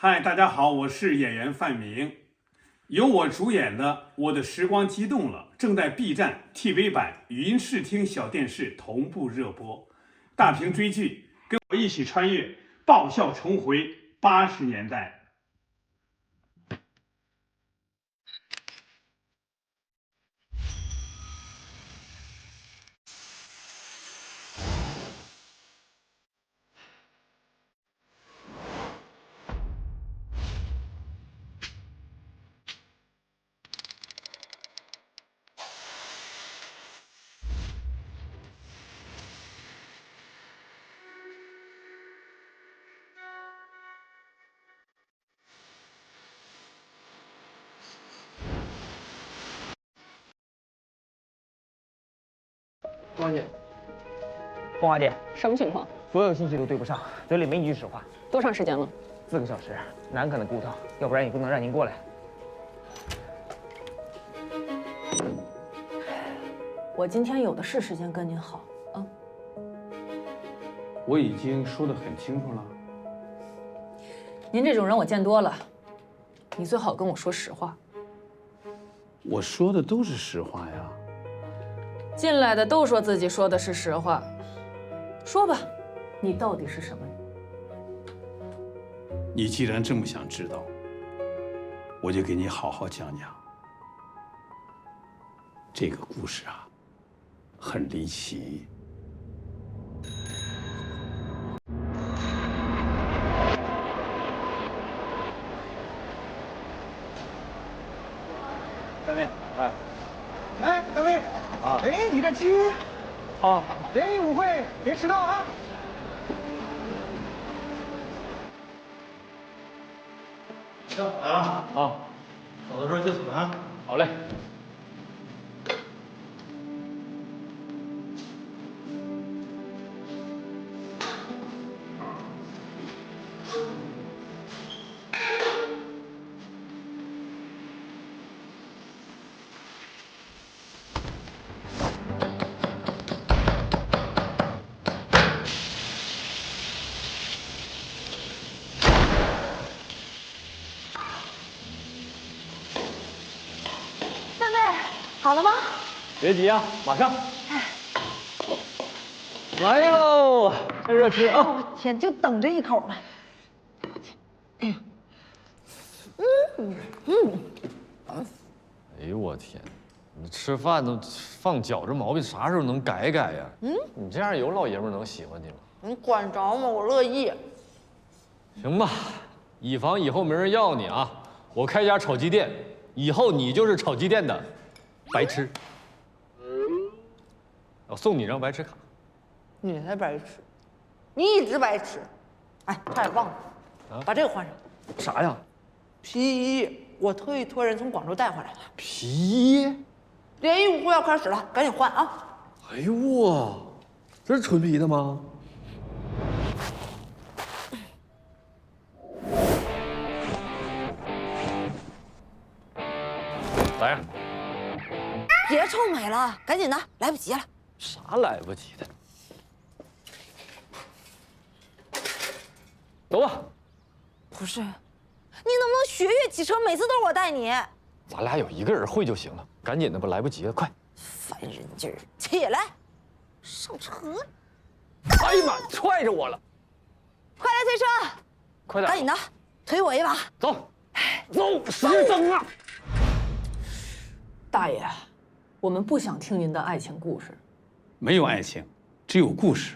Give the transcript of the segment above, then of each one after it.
嗨，大家好，我是演员范明，由我主演的《我的时光机动了》正在 B 站、TV 版、语音视听小电视同步热播，大屏追剧，跟我一起穿越，爆笑重回80年代。凤姐，凤花姐，什么情况？所有信息都对不上，嘴里没一句实话。多长时间了4个小时，难啃的骨头，要不然也不能让您过来。我今天有的是时间跟您好啊。我已经说得很清楚了。您这种人我见多了，你最好跟我说实话。我说的都是实话呀。进来的都说自己说的是实话，说吧，你到底是什么人？你既然这么想知道，我就给你好好讲讲。这个故事啊，很离奇。大卫，哎，大卫，啊，哎，你这鸡，啊，联谊舞会别迟到啊！行，来了啊，走的时候记死啊。好嘞。好了吗？别急啊，马上。来喽，趁热吃啊！我天，就等这一口了。哎呦我天，你吃饭都放脚这毛病啥时候能改改呀？你这样有老爷们能喜欢你吗？你管着吗？我乐意。行吧，以防以后没人要你啊，我开家炒鸡店，以后你就是炒鸡店的白痴。我送你张白痴卡。你才白痴，你一直白痴。哎，差点忘了，把这个换上。啥呀？皮衣，我特意托人从广州带回来的。皮衣？联谊舞会要开始了，赶紧换啊！哎呦哇，这是纯皮的吗？咋样？别臭美了，赶紧的，来不及了。啥来不及的？走吧。不是，你能不能学学骑车？每次都是我带你。咱俩有一个人会就行了，赶紧的吧，来不及了，快！烦人劲儿，起来，上车。哎呀妈，踹着我了！快来推车，快点，赶紧的，推我一把。走，走，使劲蹬啊！大爷，我们不想听您的爱情故事。没有爱情，只有故事。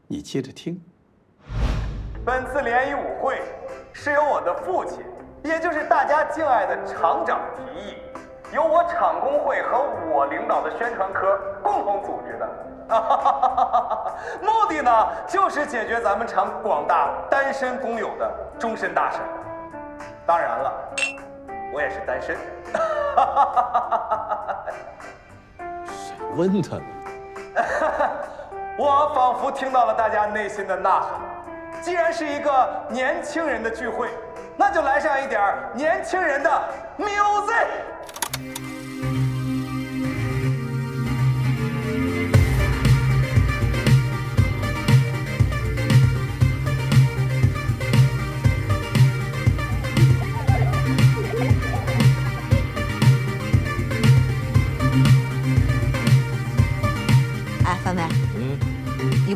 你接着听。本次联谊舞会是由我的父亲，也就是大家敬爱的厂长提议，由我厂工会和我领导的宣传科共同组织的。目的呢，就是解决咱们厂广大单身工友的终身大事。当然了，我也是单身。谁问他了？我仿佛听到了大家内心的呐喊。既然是一个年轻人的聚会，那就来上一点年轻人的 music。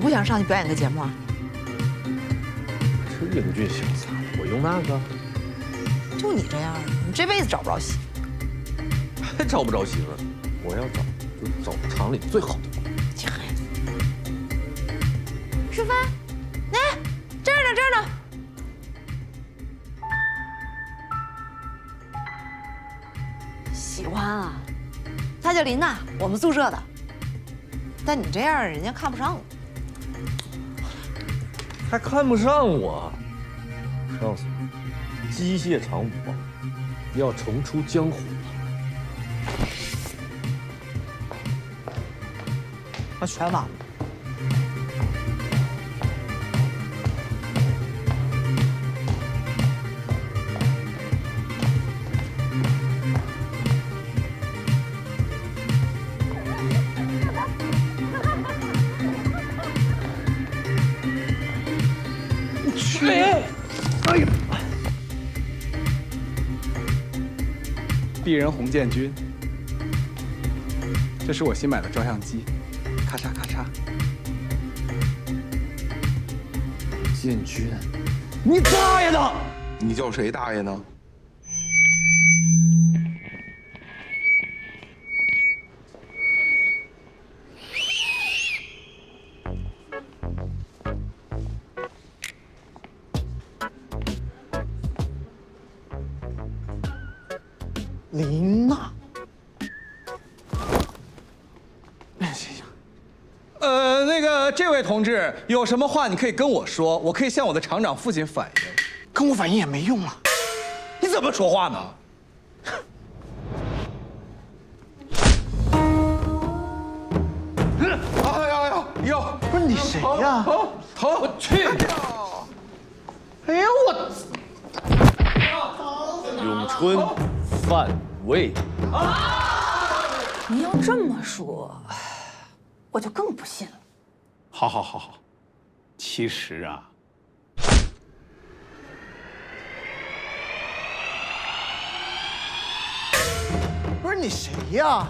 不想上去表演个节目啊？这英俊潇洒的，我用那个？就你这样的，你这辈子找不着媳妇。还找不着媳妇儿？我要找就找厂里最好的。这孩子，淑芬，来，这儿呢，这儿呢。喜欢啊，她叫琳娜，我们宿舍的。但你这样，人家看不上我。还看不上我？告诉你，机械厂5啊，要重出江湖了。我全完了。鄙人洪建军，这是我新买的照相机，咔嚓咔嚓。建军，你大爷的！你叫谁大爷呢？琳娜。那个，这位同志，有什么话你可以跟我说，我可以向我的厂长父亲反映。跟我反映也没用啊！你怎么说话呢？哎呀呀！不是你谁呀？疼！我去！哎呀我！咏春，范围。你要这么说，我就更不信了。好，好，好，好。其实啊，不是你谁呀？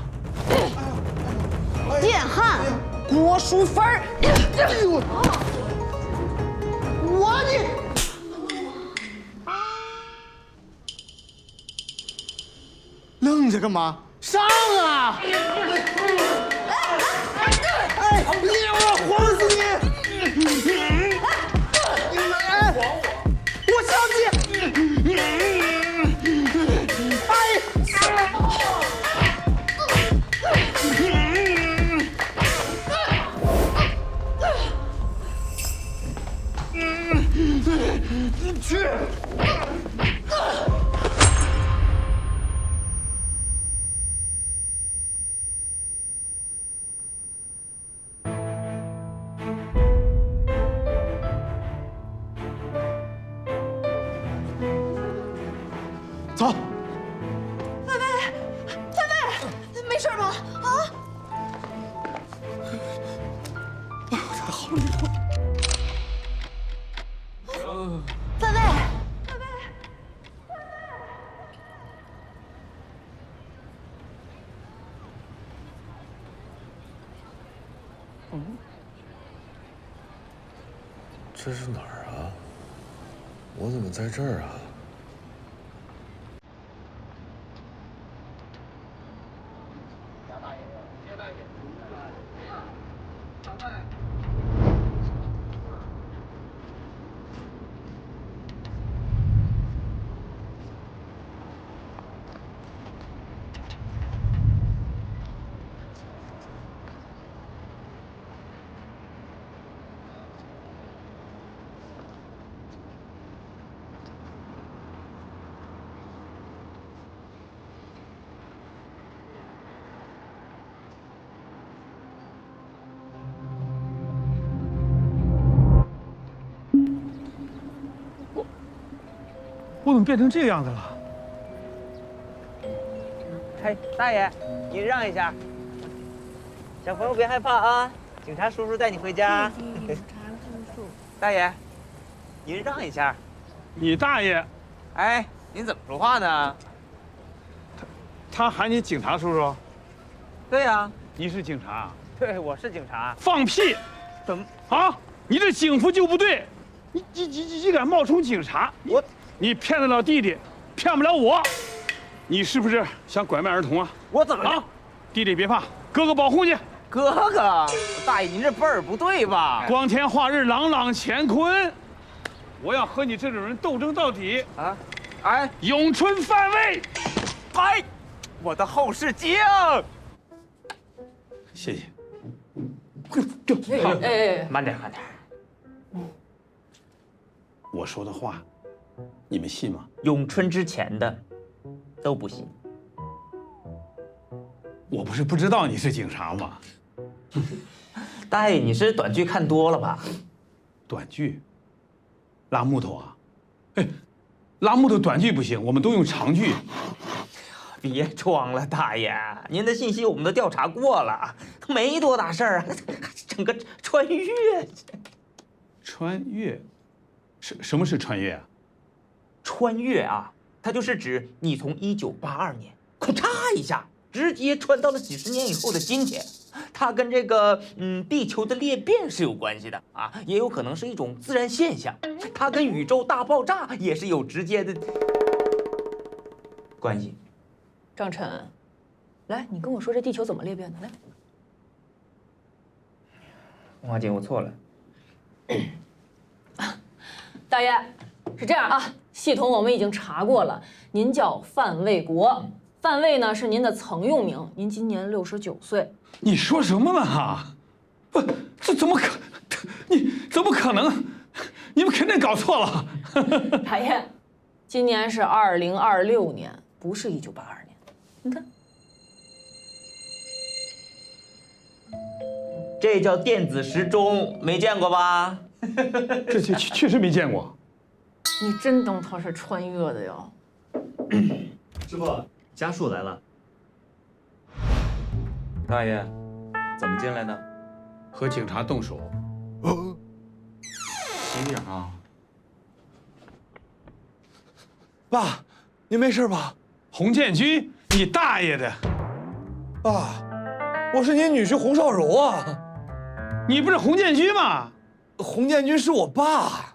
电焊郭淑芬儿。我你！愣着干嘛？上啊！哎，你我晃死你！我相信。去！走。没事吧？啊？太好了，范伟，这是哪儿啊？我怎么在这儿啊？我怎么变成这个样子了？嘿，大爷，您让一下。小朋友别害怕啊，警察叔叔带你回家。警察叔叔。大爷，您让一下。你大爷！哎，您怎么说话呢？他喊你警察叔叔？对呀，你是警察？对，我是警察。放屁！怎么啊？你这警服就不对，你敢冒充警察？你骗得了弟弟，骗不了我。你是不是想拐卖儿童啊？我怎么了？啊？弟弟别怕，哥哥保护你。哥哥，大爷您这辈儿不对吧？光天化日，朗朗乾坤，我要和你这种人斗争到底。啊，哎，咏春范卫，哎，我的后视镜。谢谢。慢点，慢点。我说的话，你们信吗？咏春之前的都不信。我不是不知道你是警察吗？大爷，你是短剧看多了吧？短剧，拉木头啊？哎，拉木头短剧不行，我们都用长剧。别装了，大爷，您的信息我们都调查过了，没多大事儿啊，整个穿越。穿越，什么是穿越啊？穿越啊，它就是指你从1982年，咔嚓一下，直接穿到了几十年以后的今天。它跟这个地球的裂变是有关系的啊，也有可能是一种自然现象。它跟宇宙大爆炸也是有直接的关系。张晨，来，你跟我说这地球怎么裂变的？来，王姐，我错了。大爷，是这样啊，系统我们已经查过了，您叫范卫国，范卫呢是您的曾用名，您今年69岁。你说什么呢？哈，不，这怎么可？你怎么可能？你们肯定搞错了。大爷，今年是2026年，不是1982年。你看，这叫电子时钟，没见过吧？这确实没见过。你真当他是穿越的呀？师傅，家属来了。大爷，怎么进来的？和警察动手。轻点啊！爸，您没事吧？洪建军，你大爷的！爸，我是您女婿洪少柔啊。你不是洪建军吗？洪建军是我爸。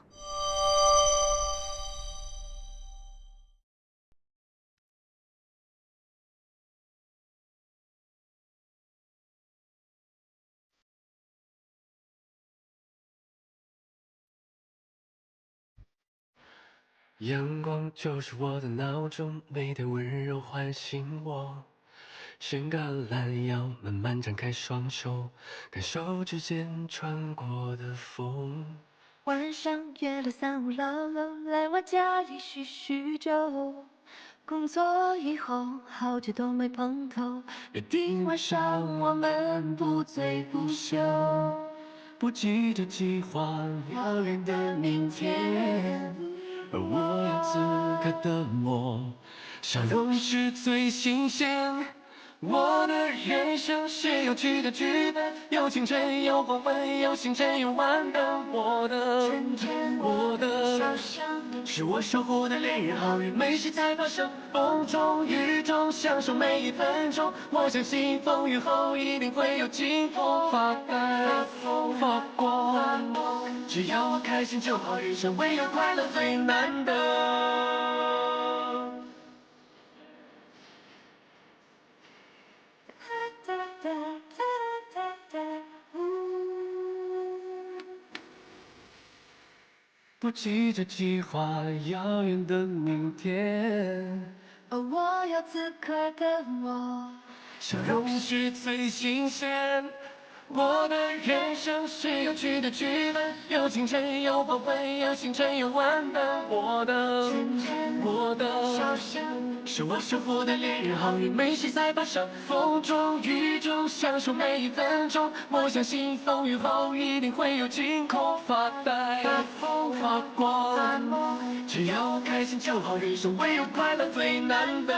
阳光就是我的闹钟，每天温柔唤醒我。伸个懒腰，慢慢张开双手，感受指尖穿过的风。晚上约了3、5、6楼，来我家里叙叙旧。工作以后好久都没碰头，约定晚上我们不醉不休。不急着计划遥远的明天，而我有此刻的我，笑容是最新鲜。我的人生是有趣的剧本，有青春有黄昏，有星辰有晚灯。我的是我守护的恋人，好运没事才发生，风中雨中享受每一分钟。我相信风雨后一定会有金风发呆发光，只要我开心就好，人生唯有快乐最难得。不急着计划遥远的明天，而我有此刻的我，笑容是最新鲜。我的人生是有趣的剧本，有青春有黄昏，有星辰有晚灯。我的是我守护的恋人，好运没事才发生，风中雨中享受每一分钟。我相信风雨后一定会有晴空发呆发光，只要我开心就好，人生唯有快乐最难得。